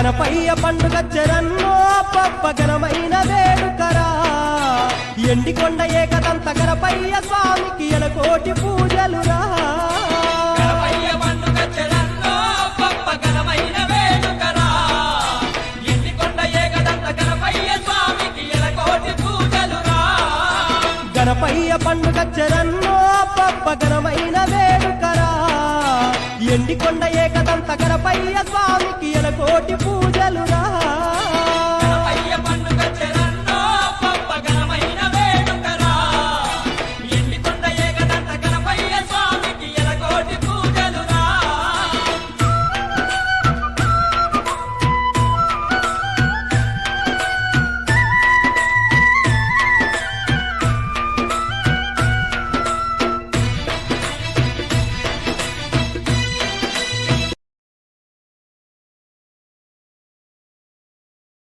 గణపయ్య పండుగ చెరన్నో పప్ప ఘనమైన వేడుకరా ఎండికొండ ఏకదంత గణపయ్య స్వామికి ఎలకోటి పూజలురా గణపయ్య పండుగ చెరన్నో పప్ప ఘనమైన వేడుకరా ఎండికొండ ఏకదంత గణపయ్య స్వామికి ఎలకోటి పూజలురా గణపయ్య పండుగ చెరన్నో పప్ప ఘనమైన